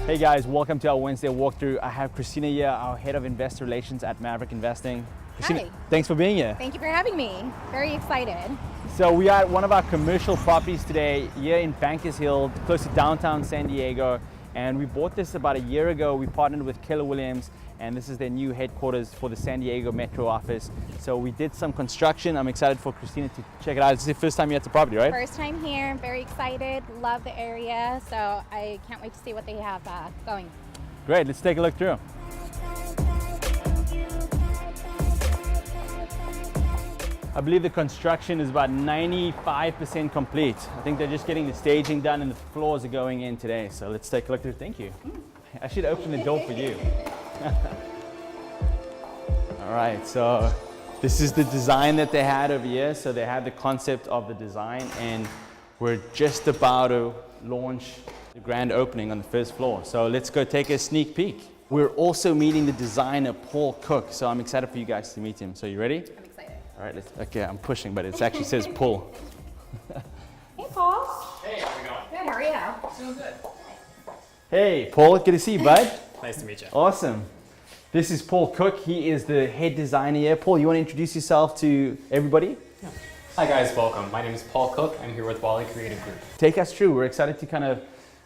Hey guys, welcome to our Wednesday walkthrough. I have Cristina here, our head of investor relations at Mavrik Investing. Cristina, Hi. thanks for being here. Thank you for having me. Very excited. So we are at one of our commercial properties today here in Bankers Hill, close to downtown San Diego. And we bought this about a year ago. We partnered with Keller Williams, and this is their new headquarters for the San Diego Metro office. So we did some construction. I'm excited for Cristina to check it out. This is the first time you're at the property, right? First time here. I'm very excited. Love the area. So I can't wait to see what they have going. Great, let's take a look through. I believe the construction is about 95% complete. I think they're just getting the staging done and the floors are going in today. So let's take a look through. Thank you. I should open the door for you. All right, so this is the design that they had over here. So they had the concept of the design, and we're just about to launch the grand opening on the first floor. So let's go take a sneak peek. We're also meeting the designer, Paul Cook. So I'm excited for you guys to meet him. So you ready? I'm excited. All right, okay, I'm pushing, but it actually says pull. Hey, Paul. Hey, how's it going? Good. How are you? Doing good. Hey, Paul, good to see you, bud. Nice to meet you. Awesome. This is Paul Cook. He is the head designer here. Paul, you want to introduce yourself to everybody? Yeah. Hi guys, welcome. My name is Paul Cook. I'm here with Wally Creative Group. Take us through. We're excited to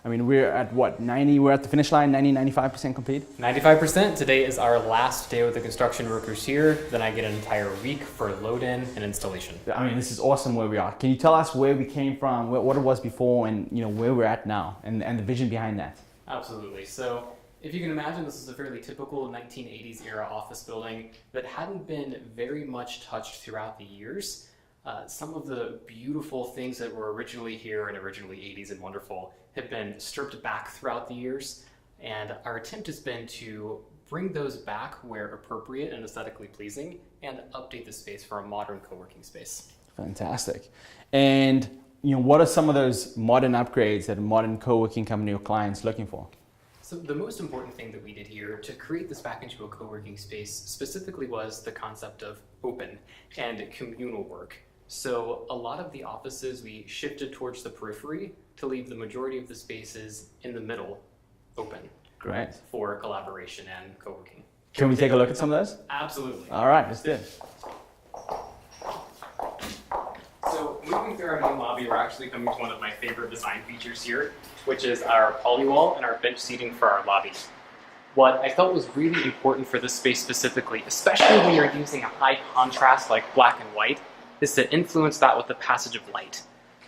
we're at what, 90, we're at the finish line, 95% complete? 95%. Today is our last day with the construction workers here. Then I get an entire week for load-in and installation. I mean, this is awesome where we are. Can you tell us where we came from, what it was before, and where we're at now, and the vision behind that? Absolutely. So if you can imagine, this is a fairly typical 1980s era office building that hadn't been very much touched throughout the years. Some of the beautiful things that were originally here and originally 80s and wonderful have been stripped back throughout the years. And our attempt has been to bring those back where appropriate and aesthetically pleasing and update the space for a modern co-working space. Fantastic. And what are some of those modern upgrades that a modern co-working company or clients looking for? So the most important thing that we did here to create this back into a co-working space specifically was the concept of open and communal work. So a lot of the offices we shifted towards the periphery to leave the majority of the spaces in the middle open. Great. For collaboration and co-working. Can we take a look at some of those? Absolutely. All right, let's do it. So moving through our new lobby, we're actually coming to one of my favorite design features here, which is our polywall and our bench seating for our lobby. What I felt was really important for this space specifically, especially when you're using a high contrast like black and white, is to influence that with the passage of light.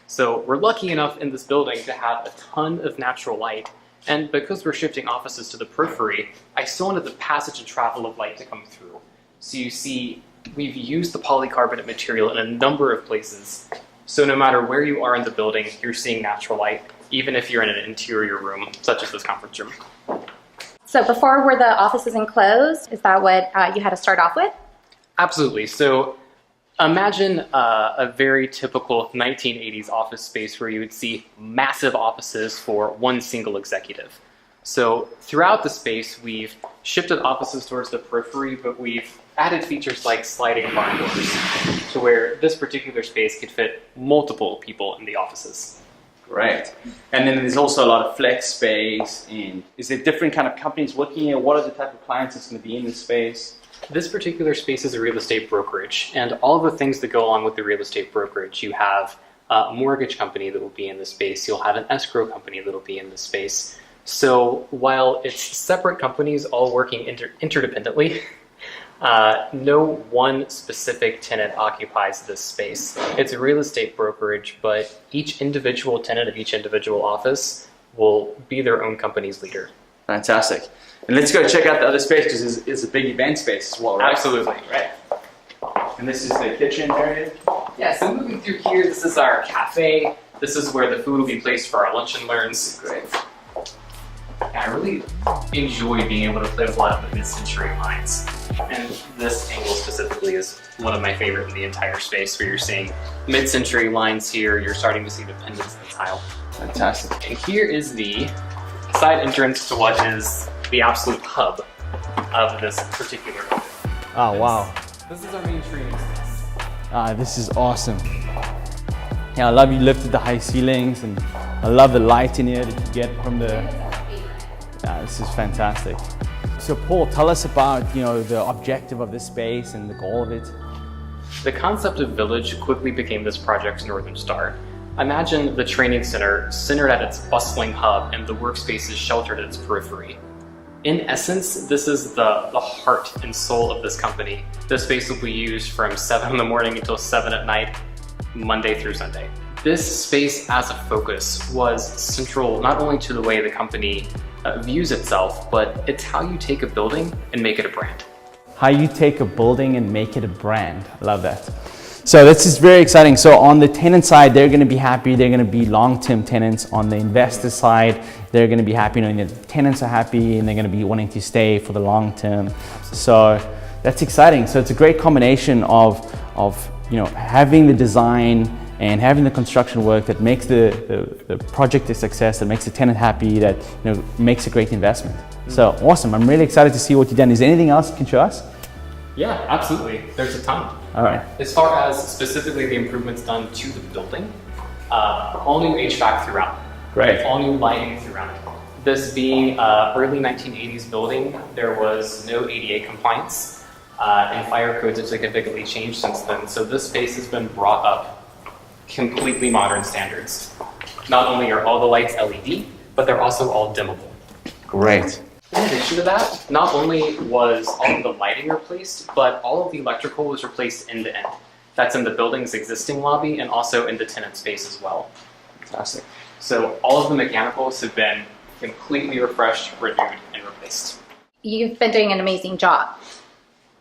So we're lucky enough in this building to have a ton of natural light, and because we're shifting offices to the periphery, I still wanted the passage and travel of light to come through. So you see, we've used the polycarbonate material in a number of places. So no matter where you are in the building, you're seeing natural light, even if you're in an interior room, such as this conference room. So before were the offices enclosed? Is that what you had to start off with? Absolutely. So imagine a very typical 1980s office space where you would see massive offices for one single executive. So throughout the space, we've shifted offices towards the periphery, but we've added features like sliding barn doors to where this particular space could fit multiple people in the offices. Great. And then there's also a lot of flex space. And is there different kind of companies working here? What are the type of clients that's going to be in this space? This particular space is a real estate brokerage, and all of the things that go along with the real estate brokerage, you have a mortgage company that will be in the space, you'll have an escrow company that will be in the space. So while it's separate companies all working interdependently, no one specific tenant occupies this space. It's a real estate brokerage, but each individual tenant of each individual office will be their own company's leader. Fantastic. And let's go check out the other space because it's a big event space as well, right? Absolutely, right. And this is the kitchen area? Yeah, so moving through here, this is our cafe. This is where the food will be placed for our lunch and learns. Great. I really enjoy being able to play with a lot of the mid-century lines. And this angle specifically is one of my favorite in the entire space, where you're seeing mid-century lines here, you're starting to see the pendants in the tile. Fantastic. And here is the side entrance to what is the absolute hub of this particular building. Oh, wow. This is our main training space. This is awesome. Yeah, I love you lifted the high ceilings, and I love the light in here that you get from the... This is fantastic. So Paul, tell us about, the objective of this space and the goal of it. The concept of village quickly became this project's northern star. Imagine the training center centered at its bustling hub and the workspaces sheltered at its periphery. In essence, this is the heart and soul of this company. This space will be used from 7 in the morning until 7 at night, Monday through Sunday. This space as a focus was central not only to the way the company views itself, but it's how you take a building and make it a brand. How you take a building and make it a brand. I love that. So this is very exciting. So on the tenant side, they're going to be happy. They're going to be long-term tenants. On the investor side, they're going to be happy knowing that the tenants are happy and they're going to be wanting to stay for the long term. So that's exciting. So it's a great combination of having the design and having the construction work that makes the project a success, that makes the tenant happy, that makes a great investment. So awesome. I'm really excited to see what you've done. Is there anything else you can show us? Yeah, absolutely. There's a ton. All right. As far as specifically the improvements done to the building, all new HVAC throughout. Great. All new lighting throughout. This being early 1980s building, there was no ADA compliance, and fire codes have significantly changed since then. So this space has been brought up completely modern standards. Not only are all the lights LED, but they're also all dimmable. Great. In addition to that, not only was all of the lighting replaced, but all of the electrical was replaced end to end. That's in the building's existing lobby and also in the tenant space as well. Fantastic. So all of the mechanicals have been completely refreshed, renewed, and replaced. You've been doing an amazing job.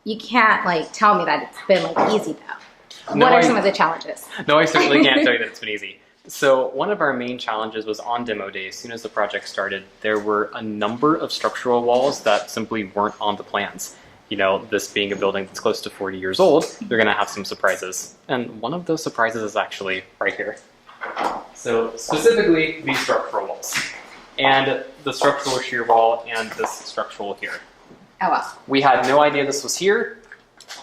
You can't tell me that it's been easy though. No, What are some of the challenges? No, I certainly can't tell you that it's been easy. So one of our main challenges was on demo day. As soon as the project started, there were a number of structural walls that simply weren't on the plans. This being a building that's close to 40 years old, they're going to have some surprises. And one of those surprises is actually right here. So specifically, these structural walls. And the structural shear wall and this structural here. Oh wow. We had no idea this was here.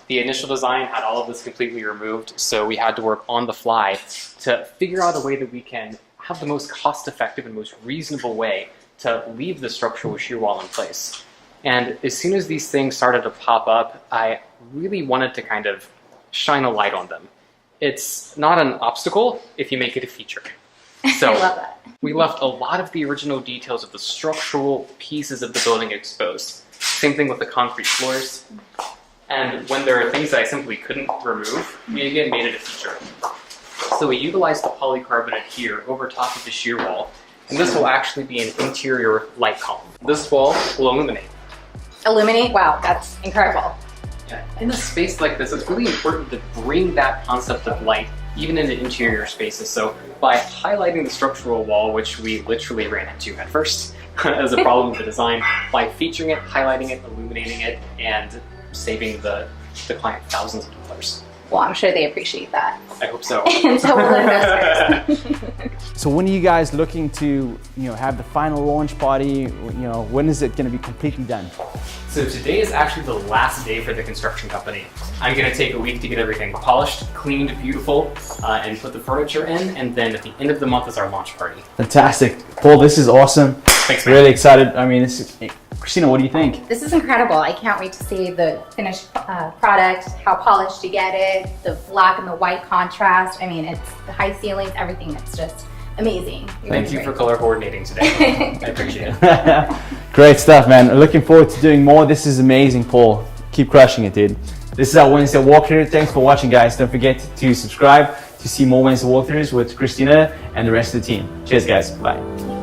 The initial design had all of this completely removed, so we had to work on the fly to figure out a way that we can have the most cost-effective and most reasonable way to leave the structural shear wall in place. And as soon as these things started to pop up, I really wanted to kind of shine a light on them. It's not an obstacle if you make it a feature. So I love that. we left a lot of the original details of the structural pieces of the building exposed. Same thing with the concrete floors. And when there are things that I simply couldn't remove, we again made it a feature. So we utilized the polycarbonate here over top of the shear wall, and this will actually be an interior light column. This wall will illuminate. Illuminate? Wow, that's incredible. Yeah. In a space like this, it's really important to bring that concept of light even into interior spaces. So by highlighting the structural wall, which we literally ran into at first as a problem with the design, by featuring it, highlighting it, illuminating it, and saving the client thousands of dollars. Well, I'm sure they appreciate that. I hope so. And so will investors. So when are you guys looking to have the final launch party? When is it going to be completely done? So today is actually the last day for the construction company. I'm going to take a week to get everything polished, cleaned, beautiful, and put the furniture in, and then at the end of the month is our launch party. Fantastic. Paul, this is awesome. Thanks, man. Really excited. I mean, Cristina, what do you think? This is incredible. I can't wait to see the finished product, how polished you get it, the black and the white contrast. I mean, it's the high ceilings, everything. It's just amazing. Thank you for color coordinating today. I appreciate it. Great stuff, man. Looking forward to doing more. This is amazing, Paul. Keep crushing it, dude. This is our Wednesday walkthrough. Thanks for watching, guys. Don't forget to subscribe to see more Wednesday walkthroughs with Cristina and the rest of the team. Cheers, guys. Bye.